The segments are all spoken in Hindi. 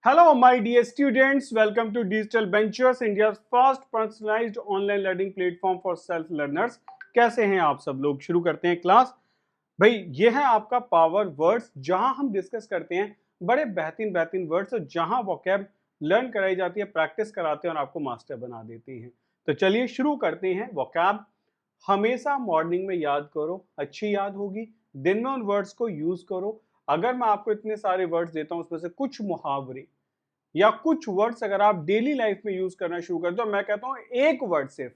Hello, my dear students. Welcome to Digital Ventures, India's first personalized online learning platform for self learners. कैसे हैं आप सब लोग? शुरू करते हैं क्लास। भाई ये है आपका पावर वर्ड्स, जहां हम डिस्कस करते हैं बड़े बेहतरीन बेहतरीन वर्ड्स, जहां वोकैब लर्न कराई जाती है, प्रैक्टिस कराते हैं और आपको मास्टर बना देती हैं। तो चलिए शुरू करते हैं। वोकैब हमेशा मॉर्निंग में याद करो, अच्छी याद होगी। दिन में उन वर्ड्स को यूज करो। अगर मैं आपको इतने सारे वर्ड्स देता हूं, उसमें से कुछ मुहावरे या कुछ वर्ड्स अगर आप डेली लाइफ में यूज करना शुरू कर दो, मैं कहता हूं एक वर्ड सिर्फ,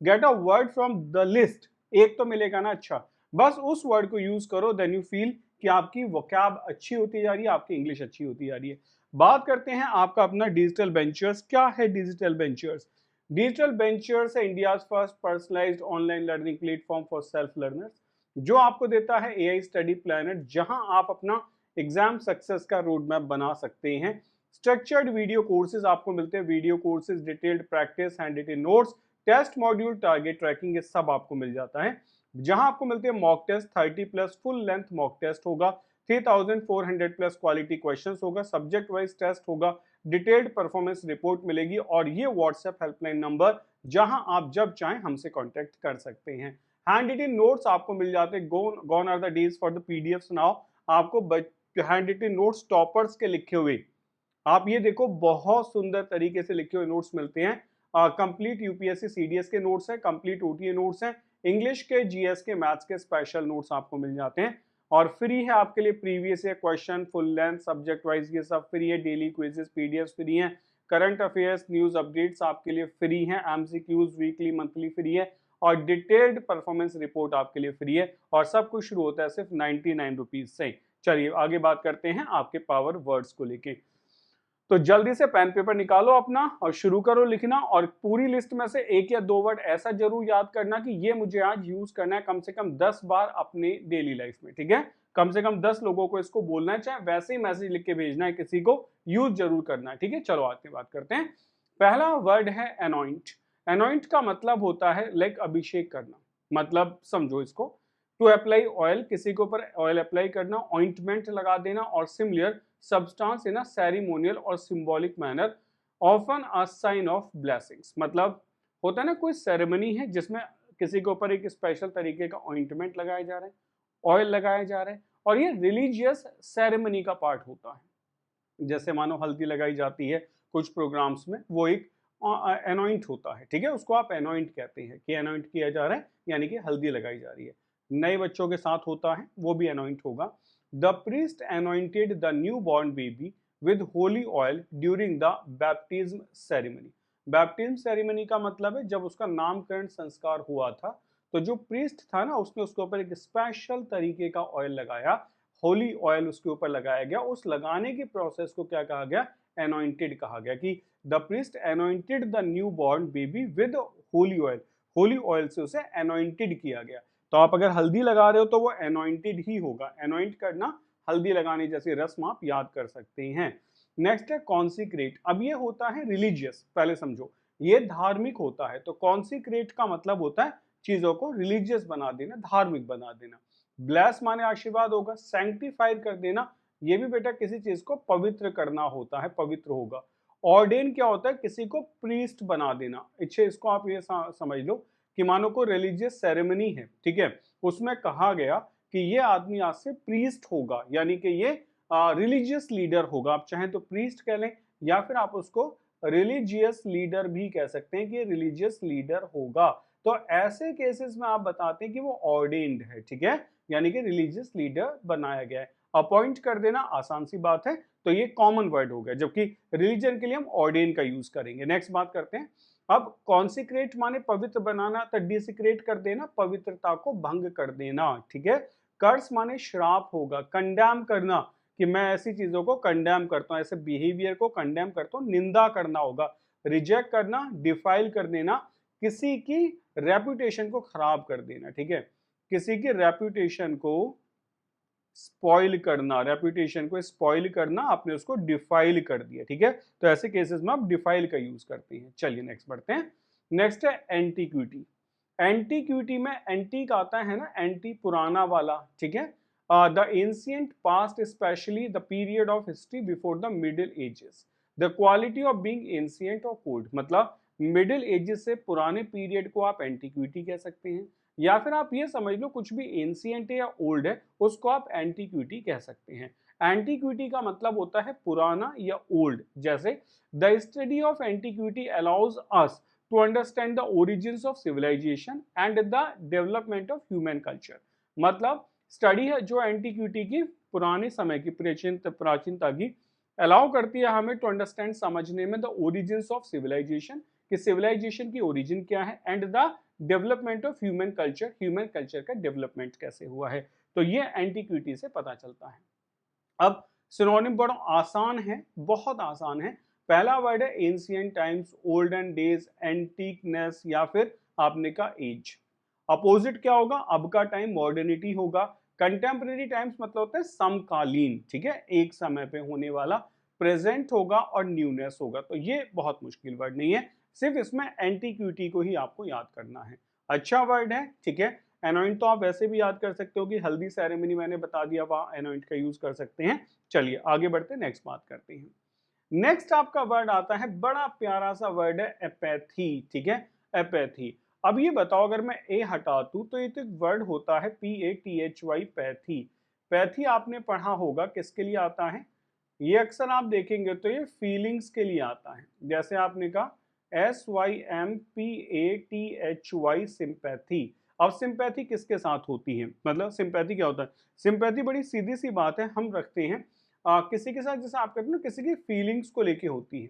get a word from the list, एक तो मिलेगा ना। अच्छा, बस उस वर्ड को यूज करो, देन यू फील कि आपकी वोकैब अच्छी होती जा रही है, आपकी इंग्लिश अच्छी होती जा रही है। बात करते हैं आपका अपना डिजिटल वेंचर्स। क्या है डिजिटल वेंचर्स? डिजिटल वेंचर्स है India first personalised online learning platform for self learners, जो आपको देता है एआई स्टडी प्लानर, जहां आप अपना एग्जाम सक्सेस का रोड मैप बना सकते हैं। स्ट्रक्चर्ड वीडियो कोर्सेज आपको मिलते हैं, video courses, detailed practice, hand written notes, test module, target tracking, ये सब आपको मिल जाता है। जहां आपको मिलते हैं mock test, 30+ full length mock test होगा, 3400+ क्वालिटी क्वेश्चंस होगा, सब्जेक्ट वाइज टेस्ट होगा, डिटेल्ड परफॉर्मेंस रिपोर्ट मिलेगी, और ये व्हाट्सएप हेल्पलाइन नंबर जहां आप जब चाहें हमसे कांटेक्ट कर सकते हैं। हैंड रिटन नोट्स आपको मिल जाते हैं। Gone are the days for the PDFs now. आपको हैंड रिटन नोट्स टॉपर्स के लिखे हुए, आप ये देखो, बहुत सुंदर तरीके से लिखे हुए नोट्स मिलते हैं। कंप्लीट यूपीएससी सीडीएस के नोट्स हैं, कंप्लीट ओटीए नोट्स हैं, इंग्लिश के, जीएस के, मैथ्स के स्पेशल नोट्स आपको मिल जाते हैं। और फ्री है आपके लिए previous year question, full length, subject wise, ये सब फ्री है। डेली क्विजेस, पीडीएफ फ्री है। करंट अफेयर्स, न्यूज अपडेट्स आपके लिए फ्री है। एमसीक्यूज वीकली मंथली फ्री है, और डिटेल्ड परफॉर्मेंस रिपोर्ट आपके लिए फ्री है। और सब कुछ शुरू होता है सिर्फ 99 रुपीज से। चलिए आगे बात करते हैं आपके पावर वर्ड्स को लेके। तो जल्दी से पेन पेपर निकालो अपना और शुरू करो लिखना, और पूरी लिस्ट में से एक या दो वर्ड ऐसा जरूर याद करना कि ये मुझे आज यूज करना है कम से कम 10 बार अपने डेली लाइफ में। ठीक है, कम से कम 10 लोगों को इसको बोलना है, चाहे वैसे ही मैसेज लिख के भेजना है, किसी को यूज जरूर करना है। ठीक है, चलो आगे बात करते हैं। पहला वर्ड है एनॉइंट। एनॉइंट का मतलब होता है लाइक अभिषेक करना। मतलब समझो इसको, टू अप्लाई ऑयल, किसी के ऊपर ऑयल अप्लाई करना, ऑइंटमेंट लगा देना, और similar substance in a ceremonial और symbolic manner, often a sign of blessings. मतलब होता है ना, कोई सेरेमनी है जिसमें किसी के ऊपर एक स्पेशल तरीके का ऑइंटमेंट लगाया जा रहा है, ऑयल लगाया जा रहा है, और ये रिलीजियस सेरेमनी का पार्ट होता है। जैसे मानो हल्दी लगाई जाती है कुछ प्रोग्राम्स में, वो एक एनॉइंट होता है। ठीक है, उसको आप एनॉइंट कहते हैं कि एनॉइंट किया जा रहा है, यानी कि हल्दी लगाई जा रही है। नए बच्चों के साथ होता है, वो भी एनॉइंट होगा। The priest anointed the new born baby with Holi oil during the baptism ceremony. Baptism ceremony का मतलब है जब उसका नामकरण संस्कार हुआ था, तो जो प्रीस्ट था ना, उसने उसके ऊपर एक स्पेशल तरीके का ऑयल लगाया, होली ऑयल उसके ऊपर लगाया गया। उस लगाने की प्रोसेस को क्या कहा गया? एनॉइंटेड कहा गया, कि the priest anointed the new born baby with Holi oil. Holi oil से उसे एनॉइंटेड किया गया। तो आप अगर हल्दी लगा रहे हो तो वो एनॉइंटेड ही होगा। एनॉइंट करना, हल्दी लगाने जैसी रस्म आप याद कर सकते हैं। नेक्स्ट है कॉन्सिक्रेट। अब ये होता है रिलीजियस, पहले समझो, ये धार्मिक होता है। तो कॉन्सिक्रेट का मतलब होता है चीजों को रिलीजियस बना देना, धार्मिक बना देना। ब्लेस माने आशीर्वाद होगा, सैंक्टिफाई कर देना, ये भी बेटा किसी चीज को पवित्र करना होता है, पवित्र होगा। ऑर्डेन क्या होता है? किसी को प्रीस्ट बना देना। अच्छा, इसको आप ये समझ लो कि मानो को रिलीजियस सेरेमनी है, ठीक है, उसमें कहा गया कि ये आदमी आज से प्रीस्ट होगा, यानी कि ये रिलीजियस लीडर होगा। आप चाहें तो प्रीस्ट कह लें, या फिर आप उसको रिलीजियस लीडर भी कह सकते हैं कि ये रिलीजियस लीडर होगा। तो ऐसे केसेस में आप बताते हैं कि वो ऑर्डेन्ड है, ठीक है, यानी कि रिलीजियस लीडर बनाया गया है। अपॉइंट कर देना आसान सी बात है, तो ये कॉमन वर्ड हो गया, जबकि रिलीजन के लिए हम ऑर्डेन का यूज करेंगे। नेक्स्ट बात करते हैं। अब कॉन्सिक्रेट माने पवित्र बनाना, तो डिसिक्रेट कर देना, पवित्रता को भंग कर देना। ठीक है, कर्स माने श्राप होगा। कंडेम करना, कि मैं ऐसी चीजों को कंडेम करता हूं, ऐसे बिहेवियर को कंडेम करता हूं, निंदा करना होगा। रिजेक्ट करना, डिफाइल कर देना, किसी की रेपुटेशन को खराब कर देना। ठीक है, किसी की रेपुटेशन को स्पॉइल करना, रेपुटेशन को स्पॉइल करना, आपने उसको डिफाइल कर दिया। ठीक है, तो ऐसे केसेस में आप डिफाइल का यूज करते हैं। चलिए नेक्स्ट बढ़ते हैं। नेक्स्ट है एंटीक्विटी। एंटीक्विटी में एंटीक आता है ना, एंटी पुराना वाला, ठीक है, the ancient past specially the period of history before the middle ages, the quality of being ancient और ओल्ड, मतलब मिडिल एजेस से पुराने पीरियड को आप एंटीक्विटी कह सकते हैं, या फिर आप ये समझ लो कुछ भी एंशियंट है या ओल्ड है उसको आप एंटीक्विटी कह सकते हैं। एंटीक्विटी का मतलब होता है पुराना या ओल्ड। जैसे the study of antiquity allows us to understand the origins of civilization and the development of human culture, मतलब स्टडी है जो एंटीक्विटी की पुराने समय की प्राचीनता की अलाउ करती है हमें टू अंडरस्टैंड समझने में द ओरिजिन्स ऑफ सिविलाइजेशन, कि सिविलाइजेशन की ओरिजिन क्या है, and the development of human culture, human culture का डेवलपमेंट कैसे हुआ है। तो ये एंटीक्विटी से पता चलता है। अब सिनोनिम बड़ा आसान है, बहुत आसान है। पहला वर्ड है एंशिएंट टाइम्स, ओल्डन डेज, एंटीकनेस, या फिर आपने का एज। अपोजिट क्या होगा, अब का टाइम मॉडर्निटी होगा। कंटेम्प्रेरी टाइम्स मतलब होता है समकालीन, ठीक है, एक समय पे होने वाला। प्रेजेंट होगा और न्यूनेस होगा। तो ये बहुत मुश्किल वर्ड नहीं है, सिर्फ इसमें एंटीक्विटी को ही आपको याद करना है। अच्छा वर्ड है, ठीक है। एनोइंट तो आप वैसे भी याद कर सकते हो कि हल्दी सेरेमनी मैंने बता दिया, वहां एनोइंट का यूज कर सकते हैं। चलिए आगे बढ़ते हैं, नेक्स्ट बात करते हैं। नेक्स्ट आपका वर्ड आता है, बड़ा प्यारा सा वर्ड है एपैथी, ठीक है, एपैथी। अब ये बताओ, अगर मैं ए हटा दूं तो ये तो एक वर्ड होता है PATHY, पैथी। पैथी आपने पढ़ा होगा, किसके लिए आता है, ये अक्सर आप देखेंगे तो ये फीलिंग्स के लिए आता है। जैसे आपने कहा SYMPATHY, सिंपैथी। अब सिंपैथी किसके साथ होती है, मतलब सिंपैथी क्या होता है। सिंपैथी बड़ी सीधी सी बात है, हम रखते हैं किसी के साथ, जैसे आप कहते हैं ना किसी की फीलिंग्स को लेके होती है,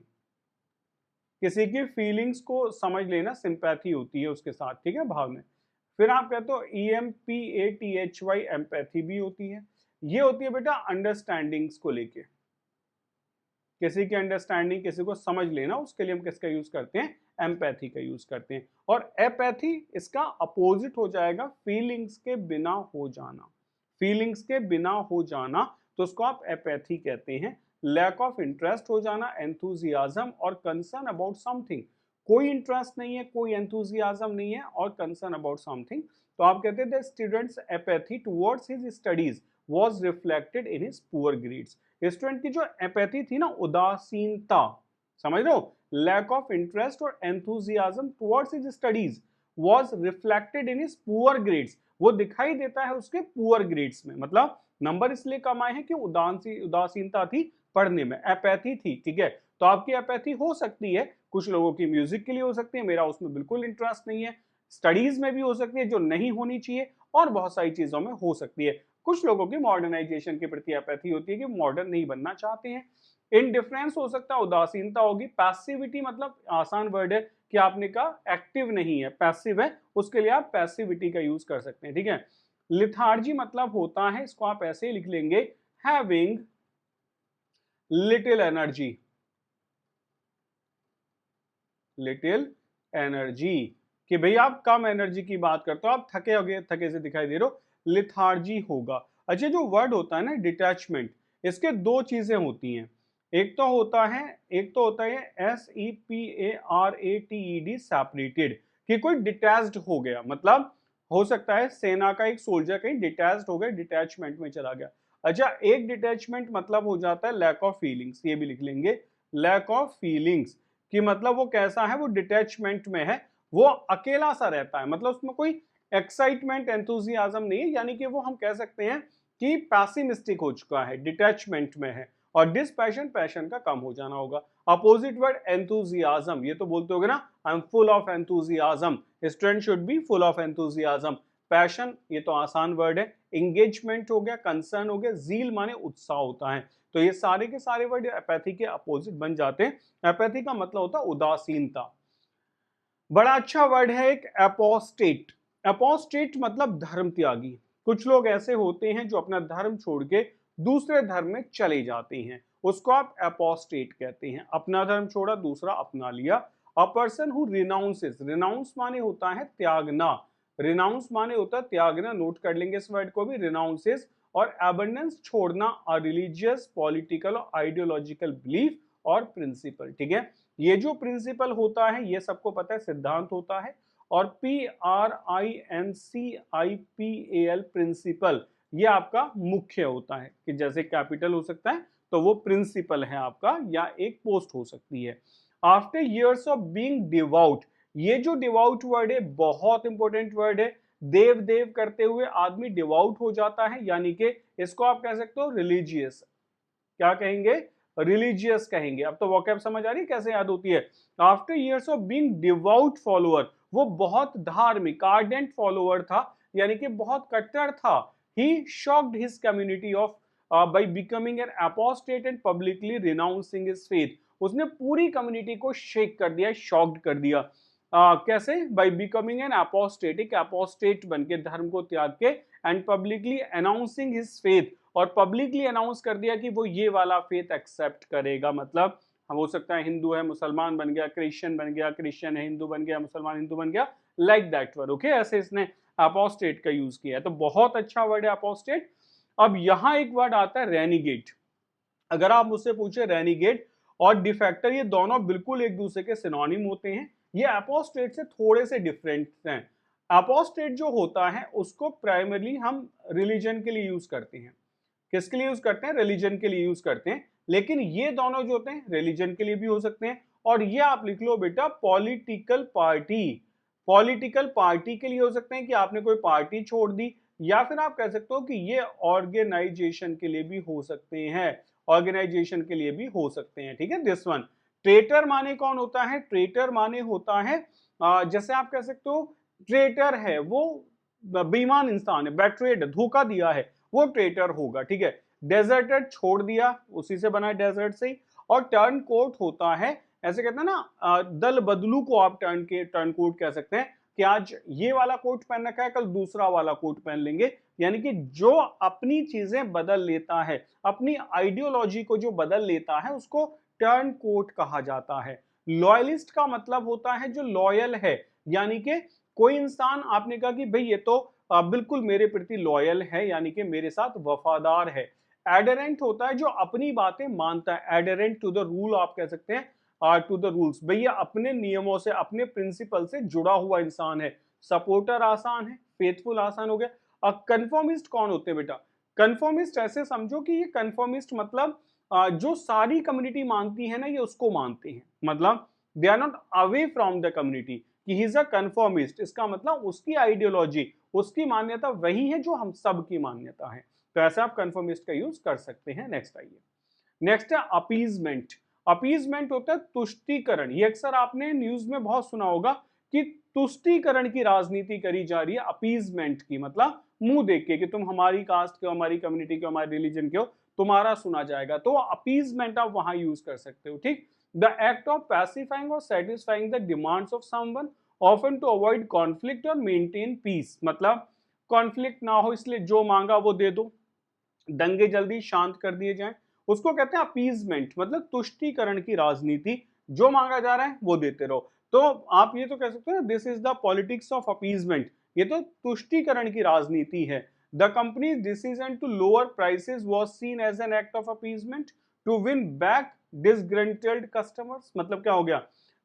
किसी की फीलिंग्स को समझ लेना सिंपैथी होती है उसके साथ, ठीक है, भाव में। फिर आप कहते हो EMPATHY, एम्पैथी भी होती है। ये होती है बेटा अंडरस्टैंडिंग्स को लेके, किसी की अंडरस्टैंडिंग, किसी को समझ लेना, उसके लिए हम किसका यूज करते हैं, एम्पैथी का यूज करते हैं। और एपैथी इसका अपोजिट हो जाएगा, फीलिंग्स के बिना हो जाना, फीलिंग्स के बिना हो जाना, तो उसको आप एपैथी कहते हैं। लैक ऑफ इंटरेस्ट हो जाना, एंथुजियाज्म और कंसर्न अबाउट समथिंग, कोई इंटरेस्ट नहीं है, कोई एंथुजियाज्म नहीं है और कंसर्न अबाउट समथिंग, तो आप कहते हैं the students apathy towards his studies was reflected in his poor grades. Student की जो एपैथी थी ना, उदासीनता, समझ रहे हो, लैक ऑफ इंटरेस्ट और enthusiasm towards his studies was reflected in his poor grades, वो दिखाई देता है उसके पुअर ग्रेड्स में, मतलब नंबर इसलिए कम आए हैं कि उदासीनता थी पढ़ने में, एपैथी थी, ठीक है। तो आपकी एपैथी हो सकती है, कुछ लोगों की म्यूजिक के लिए हो सकती है, मेरा उसमें बिल्कुल इंटरेस्ट नहीं है। स्टडीज में भी हो सकती है जो नहीं होनी चाहिए, और बहुत सारी चीजों में हो सकती है। कुछ लोगों की मॉडर्नाइजेशन के प्रति एपैथी होती है कि मॉडर्न नहीं बनना चाहते हैं। इनडिफरेंस हो सकता है, उदासीनता होगी। पैसिविटी मतलब आसान वर्ड है कि आपने कहा एक्टिव नहीं है, पैसिव है, उसके लिए आप पैसिविटी का यूज कर सकते हैं, ठीक है। लिथार्जी मतलब होता है, इसको आप ऐसे ही लिख लेंगे, having little energy, little energy, कि भाई आप कम एनर्जी की बात करते हो, आप थके से दिखाई दे रहे हो, लिथार्जी होगा। अच्छा, जो वर्ड होता है ना डिटैचमेंट, इसके दो चीजें होती हैं, एक तो होता है SEPARATED, सेपरेटेड, कि कोई डिटैच्ड हो गया, मतलब हो सकता है सेना का एक सोल्जर कहीं डिटैच्ड हो गया, डिटैचमेंट में चला गया। अच्छा, एक डिटैचमेंट मतलब हो जाता है लैक ऑफ फीलिंग्स, ये भी लिख लेंगे, लैक ऑफ फीलिंग्स, कि मतलब वो कैसा है, वो डिटैचमेंट में है, वो अकेला सा रहता है, मतलब उसमें कोई एक्साइटमेंट एंथुजियाज्म नहीं है, यानी कि वो हम कह सकते हैं कि पैसिमिस्टिक हो चुका है, डिटैचमेंट में है। और डिसपैशन, पैशन का कम हो जाना होगा। अपोजिट वर्ड एंथुजियाज्म, ये तो बोलते होगे ना, I am full of enthusiasm, student should be full of enthusiasm. Passion, ये तो आसान वर्ड है। एंगेजमेंट हो गया, कंसर्न हो गया, जील माने उत्साह होता है। तो ये सारे के सारे वर्ड एपैथी के अपोजिट बन जाते हैं। एपैथी का मतलब होता है उदासीनता। बड़ा अच्छा वर्ड है एक एपोस्टेट। एपोस्टेट मतलब धर्म त्यागी। कुछ लोग ऐसे होते हैं जो अपना धर्म छोड़ के दूसरे धर्म में चले जाते हैं, उसको आप एपोस्टेट कहते हैं। अपना धर्म छोड़ा, दूसरा अपना लिया। अ पर्सन हु रिनाउंसेस, रिनाउंस माने होता है त्यागना, रिनाउंस माने होता है त्यागना, नोट कर लेंगे इस वर्ड को भी, रिनाउंसेस। और एबंडेंस छोड़ना, अ रिलीजियस, पॉलिटिकल और आइडियोलॉजिकल बिलीफ और प्रिंसिपल, ठीक है। ये जो प्रिंसिपल होता है ये सबको पता है, सिद्धांत होता है। और PRINCIPAL, प्रिंसिपल, ये आपका मुख्य होता है, कि जैसे कैपिटल हो सकता है तो वो प्रिंसिपल है आपका, या एक पोस्ट हो सकती है। After years of being devout, ये जो डिवाउट वर्ड है बहुत इंपॉर्टेंट वर्ड है। देव देव करते हुए आदमी डिवाउट हो जाता है, यानी कि इसको आप कह सकते हो रिलीजियस। क्या कहेंगे? रिलीजियस कहेंगे। अब तो वोकैब समझ आ रही है कैसे याद होती है। After years of being devout follower, वो बहुत धार्मिक आर्डेंट फॉलोअर था, यानी कि बहुत कट्टर था। He shocked his community off by becoming an apostate and publicly renouncing his faith. उसने पूरी कम्युनिटी को शेक कर दिया, शॉक्ड कर दिया। कैसे? बाय बिकमिंग एन अपोस्टेट, एक अपोस्टेट बन के, धर्म को त्याग के, and publicly announcing his faith, और पब्लिकली अनाउंस कर दिया कि वो ये वाला फेथ एक्सेप्ट करेगा। मतलब हो सकता है हिंदू है मुसलमान बन गया, क्रिश्चियन बन गया, क्रिश्चियन है हिंदू बन गया, मुसलमान हिंदू बन गया, लाइक दैट वर्ड। ओके, ऐसे इसने अपोस्टेट का यूज किया है, तो बहुत अच्छा वर्ड है अपोस्टेट। अब यहां एक वर्ड आता है रेनिगेट। अगर आप मुझसे पूछे रेनिगेट और डिफेक्टर, ये दोनों बिल्कुल एक दूसरे के सिनोनिम होते हैं। ये अपोस्टेट से थोड़े से डिफरेंट हैं। अपोस्टेट जो होता है उसको प्राइमरली हम रिलीजन के लिए यूज करते हैं। किसके लिए यूज करते हैं? रिलीजन के लिए यूज करते हैं। लेकिन ये दोनों जो होते हैं रिलीजन के लिए भी हो सकते हैं। और ये आप लिख लो बेटा पॉलिटिकल पार्टी। पॉलिटिकल पार्टी के लिए हो सकते हैं कि आपने कोई पार्टी छोड़ दी, या फिर आप कह सकते हो कि ये ऑर्गेनाइजेशन के लिए भी हो सकते हैं। ऑर्गेनाइजेशन के लिए भी हो सकते हैं। ठीक है, दिस वन। ट्रेटर माने कौन होता है? ट्रेटर माने होता है जैसे आप कह सकते हो ट्रेटर है वो बेईमान इंसान है, बेट्रेड, धोखा दिया है, वो ट्रेटर होगा। ठीक है, डेजर्टेड, छोड़ दिया, उसी से बना डेजर्ट से ही। और टर्न कोट होता है, ऐसे कहते हैं ना दल बदलू को आप टर्न कोट कह सकते हैं, कि आज ये वाला कोट पहन रखा है, कल दूसरा वाला कोट पहन लेंगे। यानी कि जो अपनी चीजें बदल लेता है, अपनी आइडियोलॉजी को जो बदल लेता है, उसको टर्न कोट कहा जाता है। लॉयलिस्ट का मतलब होता है जो लॉयल है, यानी कि कोई इंसान आपने कहा कि भाई ये तो बिल्कुल मेरे प्रति लॉयल है, यानी कि मेरे साथ वफादार है। एडरेंट होता है जो अपनी बातें मानता है, एडरेंट टू द रूल आप कह सकते हैं, टू द रूल्स, भैया अपने नियमों से, अपने प्रिंसिपल से जुड़ा हुआ इंसान है। सपोर्टर आसान है, फेथफुल आसान हो गया। कंफर्मिस्ट कौन होते हैं बेटा? कंफर्मिस्ट ऐसे समझो कि ये कंफर्मिस्ट मतलब जो सारी कम्युनिटी मानती है ना, ये उसको मानते हैं। मतलब they are not away from the community, कि ही इज अ कंफर्मिस्ट। इसका मतलब उसकी आइडियोलॉजी, उसकी मान्यता वही है जो हम सब की मान्यता है। तो ऐसे आप कंफर्मिस्ट का यूज कर सकते हैं। नेक्स्ट आइए। नेक्स्ट है अपीजमेंट। अपीजमेंट होता है तुष्टीकरण। ये अक्सर आपने न्यूज में बहुत सुना होगा कि तुष्टीकरण की राजनीति करी जा रही है। अपीजमेंट की मतलब मुंह देख के कि तुम हमारी कास्ट के हो, हमारी कम्युनिटी के हो, हमारे रिलीजन के हो, तुम्हारा सुना जाएगा, तो अपीजमेंट आप वहां यूज कर सकते हो। ठीक, the act of pacifying or satisfying the demands of someone often to avoid conflict or maintain peace. मतलब कॉन्फ्लिक्ट ना हो इसलिए जो मांगा वो दे दो, दंगे जल्दी शांत कर दिए जाएं, उसको कहते हैं अपीजमेंट। मतलब तुष्टीकरण की राजनीति, जो मांगा जा रहा है वो देते रहो। तो आप ये तो कह सकते हो this is the politics of appeasement, ये तो तुष्टीकरण की राजनीति है। The company's decision to lower prices was seen as an act of appeasement to win back disgruntled customers. मतलब क्या हो गया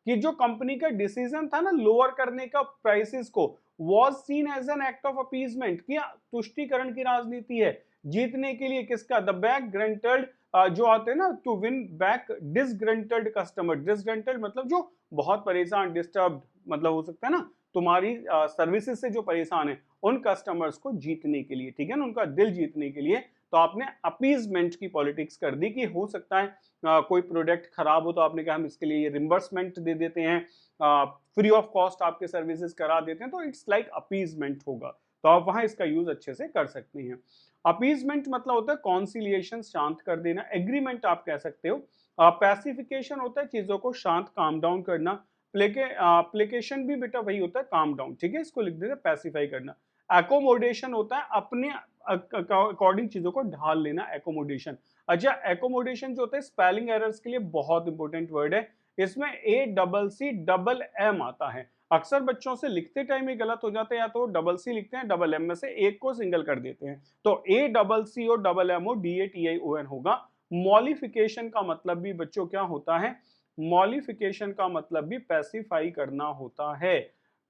कि जो कंपनी का डिसीजन था ना लोअर करने का प्राइसेस को, was seen as an act of appeasement, कि तुष्टीकरण की राजनीति है, जीतने के लिए किसका? द बैक ग्रंटेड, जो आते हैं ना to win back disgruntled customer. Disgruntled मतलब जो बहुत परेशान, डिस्टर्ब, मतलब हो सकता है ना तुम्हारी सर्विसेज से जो परेशान है, उन कस्टमर्स को जीतने के लिए, ठीक है ना, उनका दिल जीतने के लिए। तो आपने अपीजमेंट की पॉलिटिक्स कर दी कि हो सकता है कोई प्रोडक्ट खराब हो तो आपने कहा हम इसके लिए रिम्बर्समेंट दे देते हैं, फ्री ऑफ कॉस्ट आपके सर्विसेज करा देते हैं, तो इट्स लाइक अपीजमेंट होगा। तो आप वहां इसका यूज अच्छे से कर सकते हैं। अपीजमेंट मतलब होता है कॉन्सिलिएशन, शांत कर देना। एग्रीमेंट आप कह सकते हो। पैसिफिकेशन होता है चीजों को शांत, काम डाउन करना। प्लेकेशन भी बेटा वही होता है, काम डाउन। ठीक है, इसको लिख देते हैं पैसिफाई करना। एकोमोडेशन होता है अपने अकॉर्डिंग चीजों को ढाल लेना, एकोमोडेशन। अच्छा, एकोमोडेशन जो होता है स्पेलिंग एरर्स के लिए बहुत इंपॉर्टेंट वर्ड है। इसमें ACCM आता है। अक्सर बच्चों से लिखते टाइम ये गलत हो जाता है, या तो डबल सी लिखते हैं, डबल एम में से एक को सिंगल कर देते हैं, तो ACCOMMODATION होगा। मॉलिफिकेशन का मतलब भी बच्चों क्या होता है? मॉलिफिकेशन का मतलब भी पैसिफाई करना होता है।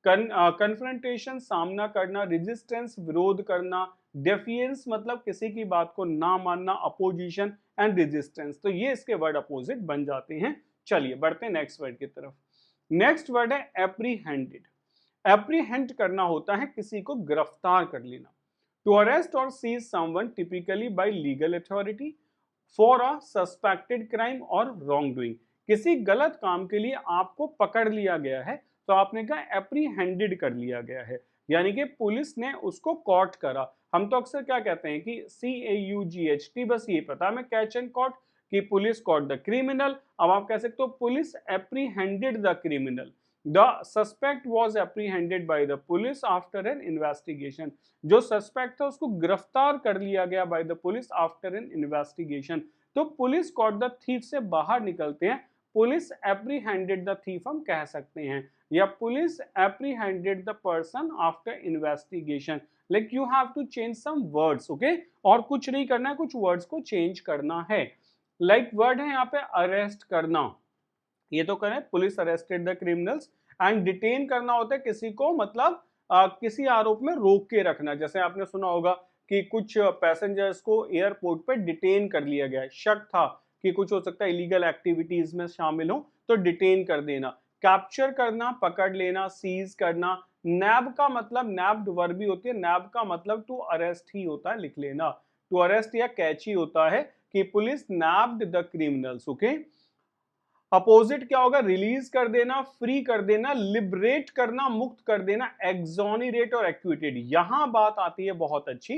कन्फ्रंटेशन, सामना करना। रेजिस्टेंस, विरोध करना। डेफिएंस मतलब किसी की बात को ना मानना, अपोजिशन एंड रेजिस्टेंस, तो ये इसके वर्ड अपोजिट बन जाते हैं। चलिए बढ़ते हैं नेक्स्ट वर्ड की तरफ। नेक्स्ट वर्ड है एप्रीहेंडेड। एप्रीहेंड करना होता है किसी को गिरफ्तार कर लेना। To arrest or seize someone typically by legal authority for a suspected crime or wrongdoing. किसी गलत काम के लिए आपको पकड़ लिया गया है तो आपने कहा एप्रीहेंडेड कर लिया गया है, यानी कि पुलिस ने उसको कॉट करा। हम तो अक्सर क्या कहते हैं कि CAUGHT, बस ये पता हमें कैच एंड कॉट, कि पुलिस कॉट द क्रिमिनल। अब आप कह सकते हो police apprehended the criminal, the suspect was apprehended by the police after an investigation. जो सस्पेक्ट था उसको गिरफ्तार कर लिया गया by the police after an investigation. तो पुलिस कॉट द थीफ से बाहर निकलते हैं पुलिस एप्रीहेंडेड द थीफ हम कह सकते हैं, या police apprehended the person after investigation. Like you have to change some words, okay, और कुछ नहीं करना है, कुछ वर्ड्स को चेंज करना है। लाइक वर्ड है यहाँ पे अरेस्ट करना, ये तो करें police arrested the criminals. And detain करना होता है किसी को, मतलब किसी आरोप में रोक के रखना। जैसे आपने सुना होगा कि कुछ पैसेंजर्स को एयरपोर्ट पे डिटेन कर लिया गया है, शक था कि कुछ हो सकता है इलीगल एक्टिविटीज में शामिल हो, तो डिटेन कर देना। कैप्चर करना, पकड़ लेना, सीज करना। नैब का मतलब, नैब्ड वर्ब भी होती है, नैब का मतलब टू अरेस्ट ही होता है, लिख लेना। टू अरेस्ट या कैच ही होता है कि police nabbed the criminals, okay. Opposite क्या होगा, रिलीज कर देना, फ्री कर देना, लिबरेट करना, मुक्त कर देना, एक्सोनरेट और एक्विटेड। यहां बात आती है बहुत अच्छी।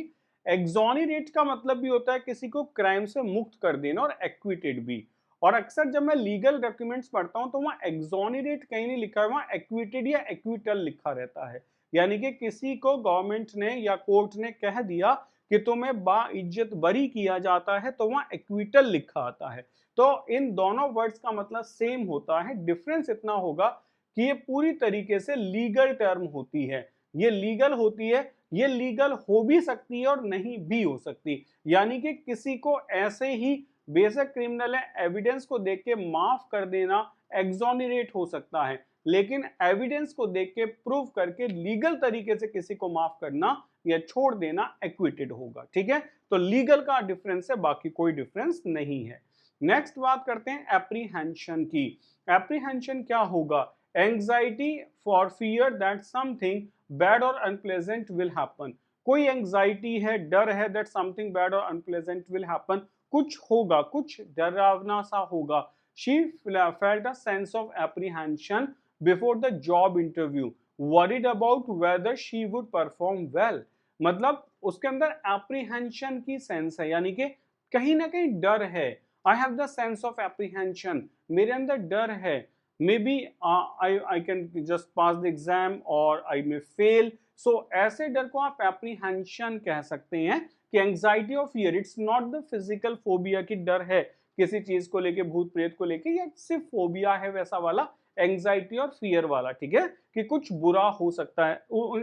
एक्सोनरेट का मतलब भी होता है किसी को क्राइम से मुक्त कर देना, और एक्विटेड भी। और अक्सर जब मैं लीगल डॉक्यूमेंट्स पढ़ता हूं तो वहां एक्सोनरेट कहीं नहीं लिखा है, वहां एक्विटेड या एक्विटल लिखा रहता है। यानी कि किसी को गवर्नमेंट ने या कोर्ट ने कह दिया कि तुम्हें बाइज्जत बरी किया जाता है, तो वहां एक्विटल लिखा आता है। तो इन दोनों वर्ड्स का मतलब सेम होता है, डिफरेंस इतना होगा कि ये पूरी तरीके से लीगल टर्म होती है। ये लीगल होती है, ये लीगल हो भी सकती है और नहीं भी हो सकती। यानी कि किसी को ऐसे ही बेशक क्रिमिनल है, एविडेंस को देख के माफ कर देना एक्सोनरेट हो सकता है, लेकिन एविडेंस को देख के प्रूव करके लीगल तरीके से किसी को माफ करना या छोड़ देना एक्विटेड होगा। ठीक है, तो लीगल का डिफरेंस है, बाकी कोई डिफरेंस नहीं है। नेक्स्ट बात करते हैं एप्रीहेंशन की। एप्रीहेंशन क्या होगा, anxiety for fear that something bad और अनप्लेजेंट विल हैपन। कोई एंजाइटी है, डर है दैट समथिंग बैड और अनप्लेजेंट विल हैपन, कुछ होगा, कुछ डरावना सा होगा। She felt a sense of apprehension before the job interview, worried about whether she would perform well. मतलब उसके अंदर एप्रीहेंशन की सेंस है, यानी कि कहीं ना कहीं डर है। I have the sense of apprehension, मेरे अंदर डर है। Maybe I can just pass the exam or I may fail. सो ऐसे डर को आप एप्रीहेंशन कह सकते हैं कि anxiety of fear. It's not the physical phobia की डर है किसी चीज को लेके, भूत प्रेत को लेके, या सिर्फ फोबिया है वैसा वाला, एंजाइटी और फियर वाला, ठीक है, कि कुछ बुरा हो सकता है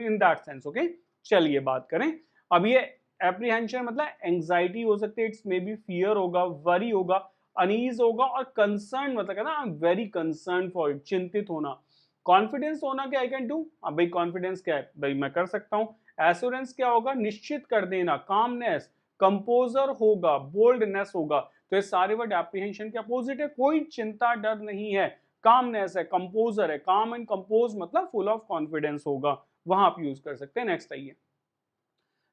इन दैट सेंस, ओके। चलिए बात करें। अब ये एप्रीहेंशन मतलब एंजाइटी हो सकती है, इट्स मे बी फियर होगा, वरी होगा, अनईज होगा, और कंसर्न मतलब है ना, I am very concern for it, चिंतित होना। कॉन्फिडेंस होना कि आई कैन डू, अब भाई कॉन्फिडेंस क्या है, भाई मैं कर सकता हूं। एश्योरेंस क्या होगा, निश्चित कर देना। कामनेस, कंपोजर होगा, बोल्डनेस होगा। तो ये सारे वर्ड एप्रीहेंशन के अपोजिट है, कोई चिंता डर नहीं है। कामनेस है, कंपोजर है, काम एंड कंपोज मतलब फुल ऑफ कॉन्फिडेंस होगा, वहां आप यूज कर सकते हैं। नेक्स्ट आइए,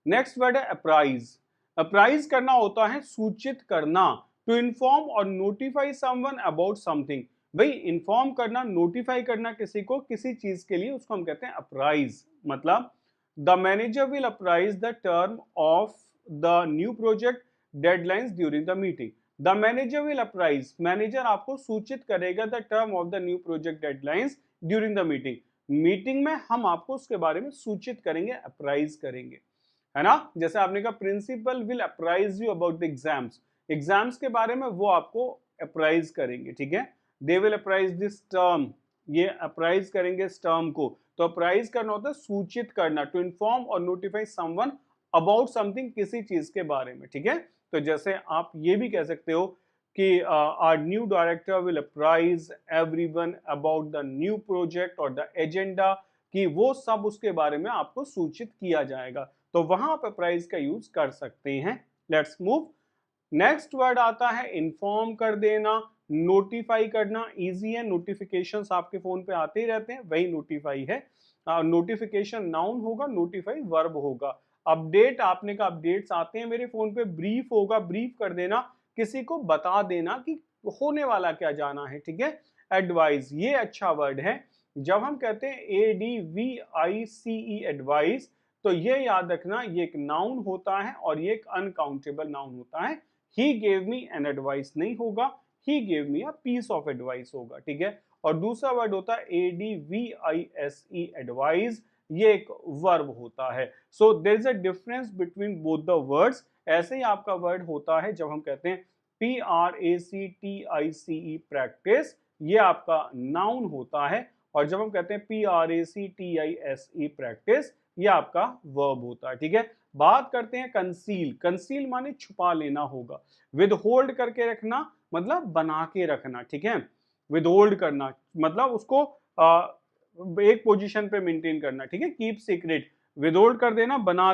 नेक्स्ट वर्ड है अप्राइज। अप्राइज करना होता है सूचित करना, टू इन्फॉर्म और नोटिफाई समवन अबाउट समथिंग। भाई इन्फॉर्म करना, नोटिफाई करना किसी को किसी चीज के लिए, उसको हम कहते हैं अप्राइज। मतलब the manager will apprise the term of the new project deadlines during the meeting. The manager will apprise, manager आपको सूचित करेगा the term of the new project deadlines during the meeting. Meeting में हम आपको उसके बारे में सूचित करेंगे, अप्राइज करेंगे, है ना। जैसे आपने कहा principal will apprise you about the exams, exams के बारे में वो आपको अप्राइज करेंगे, ठीक है। They will apprise this term, ये अप्राइज करेंगे इस टर्म को। तो अप्राइज करना होता है सूचित करना, टू इन्फॉर्म और नोटिफाई समवन अबाउट समथिंग, किसी चीज के बारे में, ठीक है। तो जैसे आप ये भी कह सकते हो कि our new director will apprise everyone about the new project और द एजेंडा, कि वो सब उसके बारे में आपको सूचित किया जाएगा। तो वहां पर प्राइस का यूज कर सकते हैं। Let's move. नेक्स्ट वर्ड आता है इन्फॉर्म कर देना, नोटिफाई करना। इजी है, नोटिफिकेशंस आपके फोन पे आते ही रहते हैं, वही नोटिफाई है। नोटिफिकेशन नाउन होगा, नोटिफाई वर्ब होगा। अपडेट, आपने कहा अपडेट्स आते हैं मेरे फोन पे। ब्रीफ होगा, ब्रीफ कर देना, किसी को बता देना कि होने वाला क्या जाना है, ठीक है। एडवाइस, ये अच्छा वर्ड है। जब हम कहते हैं ADVICE एडवाइस, तो ये याद रखना ये एक नाउन होता है और ये एक अनकाउंटेबल नाउन होता है। He gave me an advice नहीं होगा, he gave me a piece of advice होगा, ठीक है। और दूसरा वर्ड होता है ADVISE एडवाइस, ये एक वर्ब होता है। So there is a difference between both the words. ऐसे ही आपका वर्ड होता है जब हम कहते हैं PRACTICE प्रैक्टिस, ये आपका नाउन होता है। और जब हम कहते हैं PRACTISE प्रैक्टिस, ये आपका वर्ब होता है, ठीक है। बात करते हैं कंसील। कंसील माने छुपा लेना होगा। विद होल्ड करके रखना मतलब बना के रखना, ठीक है। विद होल्ड करना मतलब उसको एक पोजीशन पे मेंटेन करना, ठीक है। कीप सीक्रेट, विद होल्ड कर देना, बना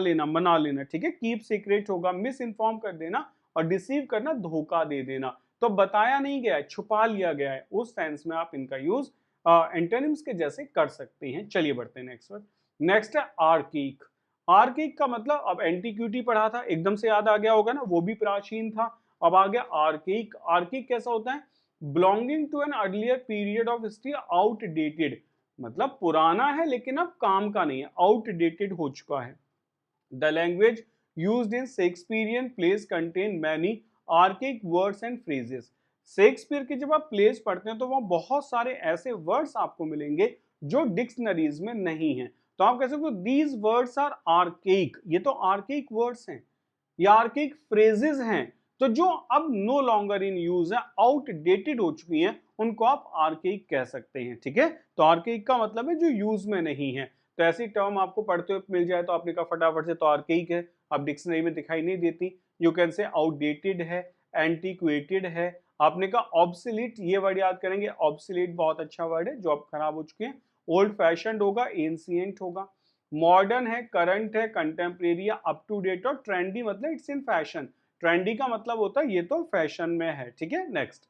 लेना, ठीक है। कीप सीक्रेट होगा। मिस इन्फॉर्म कर देना और डिसीव करना, धोखा दे देना। तो बताया नहीं गया है, छुपा लिया गया है, उस सेंस में आप इनका यूज एंटोनिम्स के जैसे कर सकते हैं। चलिए बढ़ते हैं नेक्स्ट वर्ड। नेक्स्ट है आर्किक। आर्किक का मतलब, अब एंटीक्विटी पढ़ा था, एकदम से याद आ गया होगा ना, वो भी प्राचीन था। अब आ गया आर्किक। आर्किक कैसा होता है? Belonging to an earlier period of history, outdated, मतलब पुराना है लेकिन अब काम का नहीं है, आउटडेटेड हो चुका है। The language used in Shakespearean place contain many archaic words and phrases. Shakespeare की जब आप प्लेस पढ़ते हैं तो वहां बहुत सारे ऐसे वर्ड्स आपको मिलेंगे जो डिक्शनरीज में नहीं है। तो आप कह सकते हो दीज वर्ड्स आर आर्केइक, ये तो आर्केइक वर्ड्स हैं, ये आर्केइक फ्रेजेस हैं, तो जो अब नो लॉन्गर इन यूज है, आउटडेटेड हो चुकी हैं, उनको आप आर्केइक कह सकते हैं, ठीक है। तो आर्केइक का मतलब है जो यूज में नहीं है। तो ऐसी टर्म आपको पढ़ते हुए मिल जाए तो आपने कहा फटाफट से तो आर्केइक है, अब डिक्शनरी में दिखाई नहीं देती। यू कैन से आउटडेटेड है, एंटीक्वेटेड है। आपने कहा ऑब्सोलीट, ये वर्ड याद करेंगे, ऑब्सोलीट बहुत अच्छा वर्ड है, जो अब खराब हो चुके हैं। ओल्ड फैशनड होगा, एंशिएंट होगा। मॉडर्न है, करंट है, कंटेम्प्रेरी, अप टू डेट। और ट्रेंडी मतलब इट्स इन फैशन। ट्रेंडी का मतलब होता है ये तो फैशन में है, ठीक है। नेक्स्ट,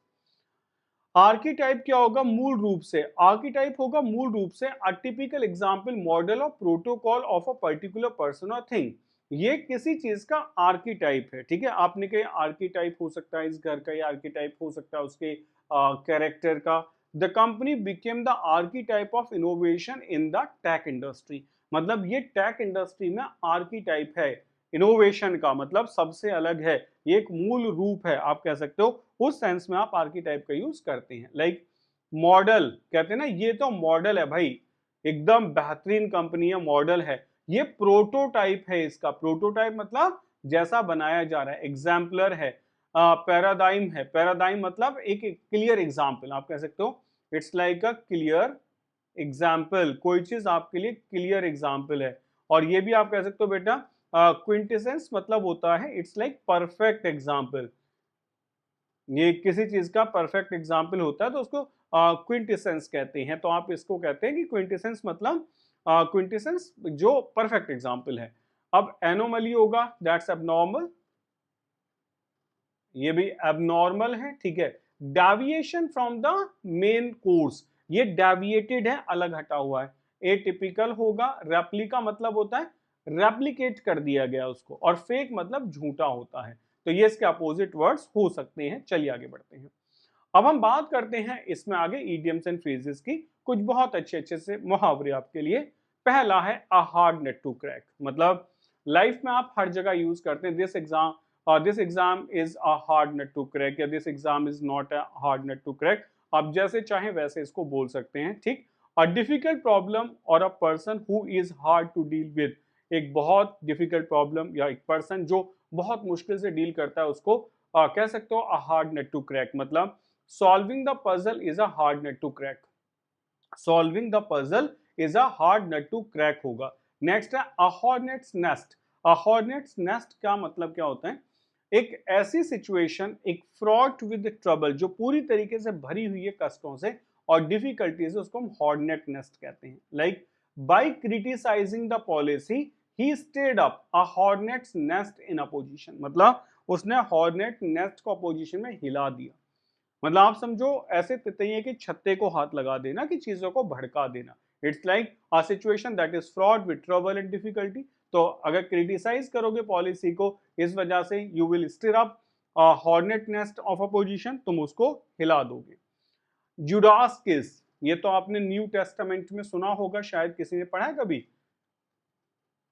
आर्कीटाइप क्या होगा? मूल रूप से, आर्कीटाइप होगा मूल रूप से अ टिपिकल एग्जांपल, मॉडल और protocol of a particular person और थिंग। ये किसी चीज का आर्कीटाइप है, ठीक है। आपने कहा आर्कीटाइप हो सकता है इस घर का, या आर्कीटाइप हो सकता है उसके कैरेक्टर का। The company became the archetype of innovation in the tech industry, मतलब ये टेक इंडस्ट्री में आर्कीटाइप है, इनोवेशन का मतलब सबसे अलग है, ये एक मूल रूप है, आप कह सकते हो। उस सेंस में आप आर्कीटाइप का यूज करते हैं। लाइक मॉडल, कहते हैं ना ये तो मॉडल है भाई, एकदम बेहतरीन कंपनी है, मॉडल है। ये प्रोटोटाइप है, इसका प्रोटोटाइप मतलब जैसा बनाया जा रहा है। एग्जाम्पलर है, पैराडाइम है, पैराडाइम मतलब एक क्लियर एग्जाम्पल, आप कह सकते हो it's like a clear example, कोई चीज आपके लिए क्लियर एग्जाम्पल है। और ये भी आप कह सकते हो बेटा क्विंटेसेंस मतलब होता है इट्स लाइक परफेक्ट एग्जाम्पल, ये किसी चीज का परफेक्ट एग्जाम्पल होता है तो उसको क्विंटेसेंस कहते हैं। तो आप इसको कहते हैं कि क्विंटेसेंस मतलब क्विंटेसेंस जो परफेक्ट एग्जाम्पल है। अब एनोमली होगा, दैट्स एबनॉर्मल, ये भी एबनॉर्मल है, ठीक है। Deviation from the main course, ये डेविएटेड है, अलग हटा हुआ है। एटिपिकल होगा। रेप्लिका मतलब होता है रेप्लिकेट कर दिया गया उसको, और फेक मतलब झूठा होता है। तो ये इसके अपोजिट वर्ड्स हो सकते हैं। चलिए आगे बढ़ते हैं। अब हम बात करते हैं इसमें आगे इडियम्स एंड फ्रेजेस की, कुछ बहुत अच्छे अच्छे से मुहावरे आपके लिए। पहला है a hard nut to crack, मतलब लाइफ में आप हर जगह यूज करते हैं। This exam is a hard nut to crack, या this exam is not a hard nut to crack, आप जैसे चाहें वैसे इसको बोल सकते हैं, ठीक। अ difficult problem or a person who is hard to deal with, एक बहुत डिफिकल्ट प्रॉब्लम या एक पर्सन जो बहुत मुश्किल से डील करता है उसको कह सकते हो a hard nut to crack. मतलब solving the puzzle is a hard nut to crack, solving the puzzle is a hard nut to crack होगा। नेक्स्ट है a hornet's nest. A hornet's nest का मतलब क्या होता है? एक ऐसी सिचुएशन, एक फ्रॉट विद ट्रबल, जो पूरी तरीके से भरी हुई है कष्टों से और डिफिकल्टीज, उसको हम हॉर्नेट नेस्ट कहते हैं। Like by criticizing the policy he stirred up a hornet's nest in a position, मतलब उसने हॉर्नेट नेस्ट को पोजीशन में हिला दिया। मतलब आप समझो ऐसे तितैये के छत्ते को हाथ लगा देना कि चीजों को भड़का देना। It's like a situation that is fraud with trouble and difficulty. तो अगर क्रिटिसाइज करोगे पॉलिसी को इस वजह से you will stir up hornet nest of a position, तुम उसको हिला दोगे। जुडास किस, ये तो आपने न्यू टेस्टामेंट में सुना होगा, शायद किसी ने पढ़ा है कभी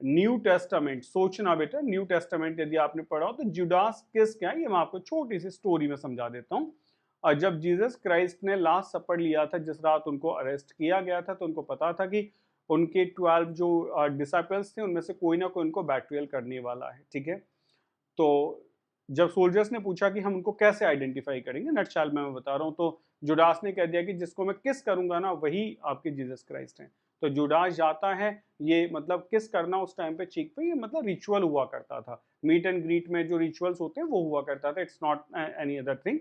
न्यू टेस्टामेंट। सोचना बेटा, न्यू टेस्टामेंट यदि आपने पढ़ा हो तो जुडास किस क्या है, ये मैं आपको छोटी सी स्टोरी में समझा देता हूँ। जब जीसस क्राइस्ट ने लास्ट सपर लिया था, जिस रात उनको अरेस्ट किया गया था, तो उनको पता था कि उनके 12 जो डिसाइपल्स थे उनमें से कोई ना कोई उनको बैट्रियल करने वाला है, ठीक है। तो जब सोल्जर्स ने पूछा कि हम उनको कैसे आइडेंटिफाई करेंगे, नटशाल में मैं बता रहा हूँ, तो जुडास ने कह दिया कि जिसको मैं किस करूंगा ना वही आपके जीसस क्राइस्ट हैं। तो जुडास जाता है, ये मतलब किस करना उस टाइम पे चीक पे, ये मतलब रिचुअल हुआ करता था, मीट एंड ग्रीट में जो रिचुअल्स होते हैं वो हुआ करता था, it's not any other thing.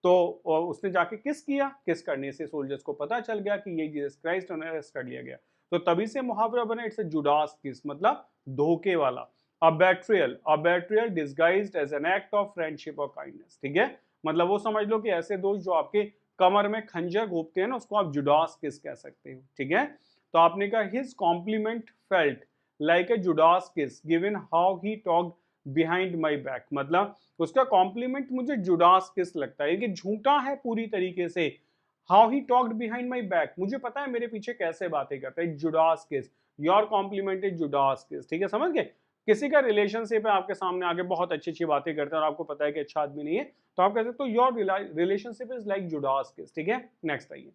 तो उसने जाके किस किया, किस करने से सोल्जर्स को पता चल गया कि ये जीसस क्राइस्ट, उन्हें अरेस्ट कर लिया गया। तो तभी से मुहावरा बना, इट्स अ जुडास किस, मतलब धोखे वाला। A betrayal disguised as an act of friendship or kindness, ठीक है। मतलब वो समझ लो कि ऐसे दोस्त जो आपके कमर में खंजर घोंपते हैं ना, उसको आप जुडास किस कह सकते हो, ठीक है। तो आपने कहा his compliment felt like a Judas kiss given how he talked behind my back, मतलब उसका कॉम्प्लीमेंट मुझे जुडास किस लगता है, कि झूठा है पूरी तरीके से। How he talked behind my back, मुझे पता है मेरे पीछे कैसे बातें करता है, जुडास किस, योर कॉम्प्लीमेंट इज जुडास किस, ठीक है, समझ गए। किसी का रिलेशनशिप है आपके सामने आके बहुत अच्छी अच्छी बातें करता है और आपको पता है कि अच्छा आदमी नहीं है, तो आप कह सकते हो your relationship is like Judas किस, ठीक है। नेक्स्ट आइए,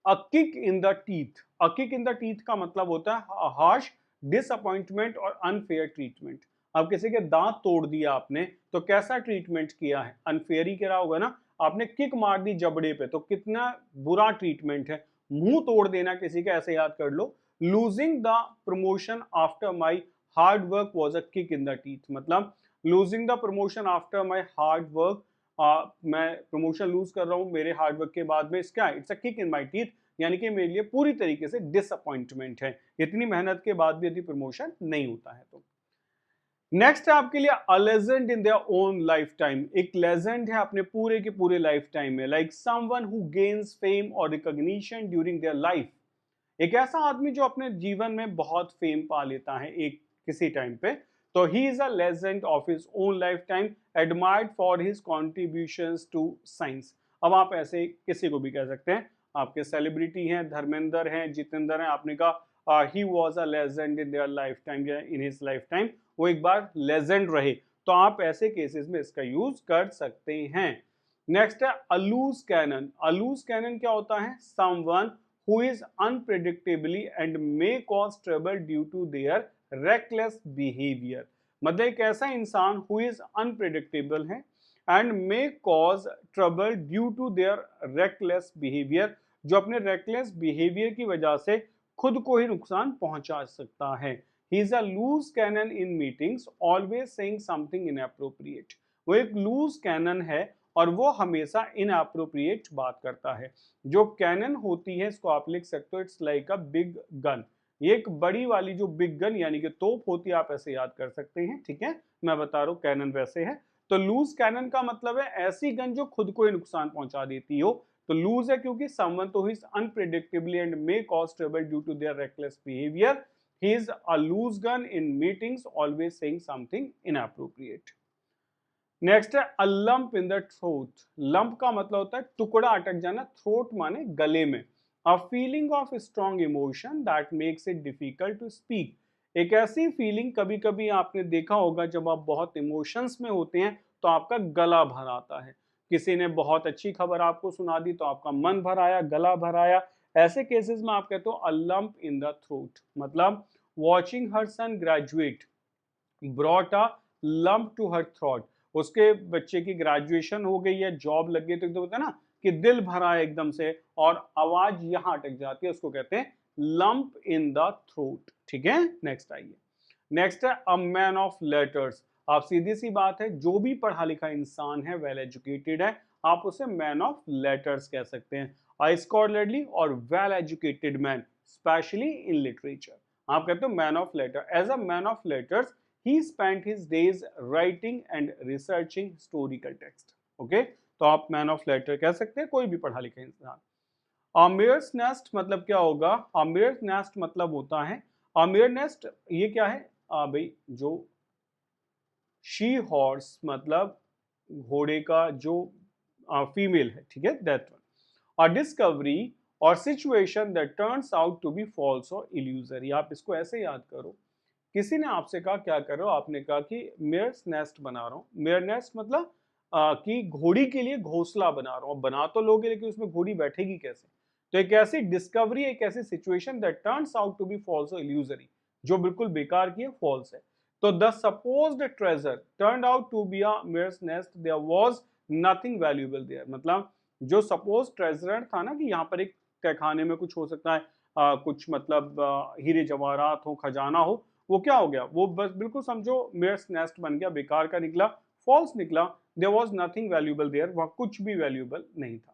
अ kick in the teeth. A kick in the teeth का मतलब होता है हार्श डिसअपॉइंटमेंट और अनफेयर ट्रीटमेंट। अब किसी के दांत तोड़ दिया आपने तो कैसा ट्रीटमेंट किया है, अनफेयर ही करा होगा ना। आपने किक मार दी जबड़े पे तो कितना बुरा ट्रीटमेंट है। मुंह तोड़ देना किसी का, ऐसे याद कर लो, losing the promotion after my hard work was a kick in the teeth, मतलब losing the promotion after my hard work, मैं प्रमोशन लूज कर रहा हूं मेरे हार्ड वर्क के बाद में, इसका it's a kick in my teeth, यानी कि मेरे लिए पूरी तरीके से डिसअपॉइंटमेंट है, इतनी मेहनत के बाद भी यदि प्रमोशन नहीं होता है तो। नेक्स्ट है आपके लिए a legend in their own life time. एक लेजेंड है अपने पूरे के पूरे लाइफ टाइम में, like someone who gains fame और रिकॉग्निशन ड्यूरिंग देयर लाइफ। एक ऐसा आदमी जो अपने जीवन में बहुत फेम पा लेता है एक किसी टाइम पे, तो he is a legend of his own lifetime, admired for his contributions to science. अब आप ऐसे किसी को भी कह सकते हैं, आपके सेलिब्रिटी हैं, धर्मेंद्र हैं, जितेंद्र हैं, आपने कहा he was a legend in their life time या इन हिज लाइफ टाइम, वो एक बार लेजेंड रहे, तो आप ऐसे केसेस में इसका यूज कर सकते हैं। नेक्स्ट है अलूज कैनन। अलूज कैनन क्या होता है, someone who is unpredictably and may cause trouble due to their reckless behavior। मतलब एक ऐसा इंसान who is unpredictable है and may cause trouble due to their reckless behavior, जो अपने reckless behavior की वजह से खुद को ही नुकसान पहुंचा सकता है। He is a loose cannon in meetings, always saying something inappropriate। वो एक loose cannon है और वो हमेशा इनअप्रोप्रिएट बात करता है। जो कैनन होती है इसको आप लिख सकते हो, it's like a big gun. ये एक बड़ी वाली जो बिग गन यानी कि तोप होती है, आप ऐसे याद कर सकते हैं, ठीक है। मैं बता रहा हूँ कैनन वैसे है। तो लूज कैनन का मतलब है ऐसी गन जो खुद को ही नुकसान पहुंचा देती हो। तो लूज है क्योंकि समवन तो is unpredictably and may cause trouble due to their reckless behaviour. He is a loose gun in meetings, always saying something inappropriate. Next है a lump in the throat. Lump का मतलब होता है टुकड़ा अटक जाना, थ्रोट माने गले में। A feeling of strong emotion that makes it difficult to speak. एक ऐसी फीलिंग, कभी कभी आपने देखा होगा जब आप बहुत इमोशंस में होते हैं तो आपका गला भर आता है। किसी ने बहुत अच्छी खबर आपको सुना दी तो आपका मन भर आया, गला भर आया। ऐसे केसेस में आप कहते हो a lump in the throat. मतलब watching her son graduate brought a lump to her throat. उसके बच्चे की ग्रेजुएशन हो गई है, जॉब लग गई, तो एकदम होता है ना कि दिल भरा है एकदम से और आवाज यहां अटक जाती है, उसको कहते हैं लंप इन द थ्रोट, ठीक है। नेक्स्ट आइए, नेक्स्ट है अ मैन ऑफ लेटर्स। आप सीधी सी बात है, जो भी पढ़ा लिखा इंसान है, वेल एजुकेटेड है, आप उसे मैन ऑफ लेटर्स कह सकते हैं। A scholarly or well educated man, especially in literature. आप कहते हो man of letter. As a man of letters he spent his days writing and researching historical text. Okay, तो आप मैन ऑफ लेटर कह सकते हैं कोई भी पढ़ा लिखा इंसान। अमेयर्स नेस्ट मतलब क्या होगा? अमेयर्स नेस्ट मतलब होता है, अमेयर नेस्ट ये क्या है भाई, जो शी हॉर्स मतलब घोड़े का जो फीमेल है, ठीक है, that one. A discovery or situation that turns out to be false or illusory. आप इसको ऐसे याद करो, किसी ने आपसे कहा क्या कर रहे हो, आपने कहा कि मेयर्स नेस्ट बना रहा हूं। मेयर नेस्ट मतलब कि घोड़ी के लिए घोंसला बना रहा हूं। बना तो लोगे लेकिन उसमें घोड़ी बैठेगी कैसे? तो एक ऐसी डिस्कवरी, एक ऐसी situation that turns out to be false or illusory, जो बिल्कुल बेकार की है, फॉल्स है। तो the supposed treasure turned out to be a mare's nest, there was nothing valuable there. मतलब जो सपोज ट्रेजर था ना, कि यहाँ पर एक तहखाने में कुछ हो सकता है, कुछ मतलब हीरे जवाहरात हो, खजाना हो, वो क्या हो गया, वो बस बिल्कुल समझो मेयर्स नेस्ट बन गया, बेकार का निकला, फॉल्स निकला। There was nothing valuable there, वहां कुछ भी वैल्यूएबल नहीं था।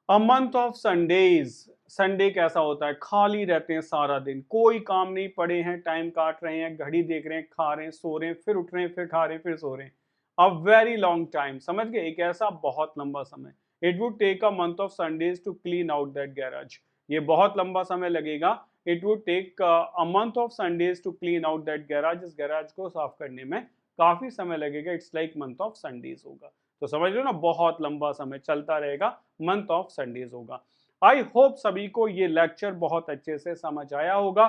A month of Sundays, Sunday कैसा होता है? खाली रहते हैं सारा दिन, कोई काम नहीं, पड़े हैं, टाइम काट रहे हैं, घड़ी देख रहे हैं, खा रहे हैं, सो रहे हैं, फिर उठ रहे हैं, फिर खा रहे हैं, फिर सो रहे हैं। अ वेरी लॉन्ग टाइम, समझ गए, एक ऐसा बहुत लंबा समय। It would take a month of Sundays to clean out that garage, ये बहुत लंबा समय लगेगा। It would take a month of Sundays to clean out that garage, इस गैराज को साफ करने में काफी समय लगेगा। It's like month of Sundays होगा। तो समझ लो ना, बहुत लंबा समय चलता रहेगा, मंथ ऑफ संडेज होगा। आई होप सभी को ये लेक्चर बहुत अच्छे से समझ आया होगा।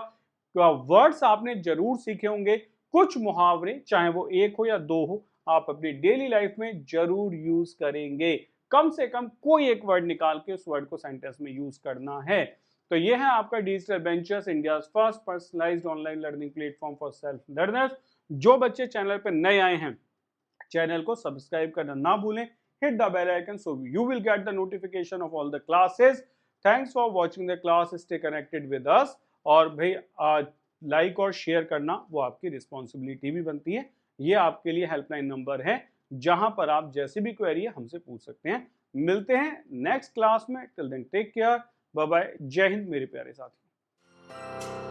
वर्ड्स आपने जरूर सीखे होंगे, कुछ मुहावरे चाहे वो एक हो या दो हो, आप अपनी डेली लाइफ में जरूर यूज करेंगे। कम से कम कोई एक वर्ड निकाल के उस वर्ड को सेंटेंस में यूज करना है। तो ये है आपका digital benchers, India first personalised online learning platform for self learners. जो बच्चे चैनल पर नए आए हैं, चैनल को सब्सक्राइब करना ना भूलें, hit the bell icon so you will get the notification of all the classes. Thanks for watching the class, stay connected with us। और भाई लाइक और शेयर करना वो आपकी रिस्पॉन्सिबिलिटी भी बनती है। ये आपके लिए हेल्पलाइन नंबर है, जहां पर आप जैसे भी क्वेरी है हमसे पूछ सकते हैं। मिलते हैं नेक्स्ट क्लास में, till then take care, bye bye, जय हिंद मेरे प्यारे साथी।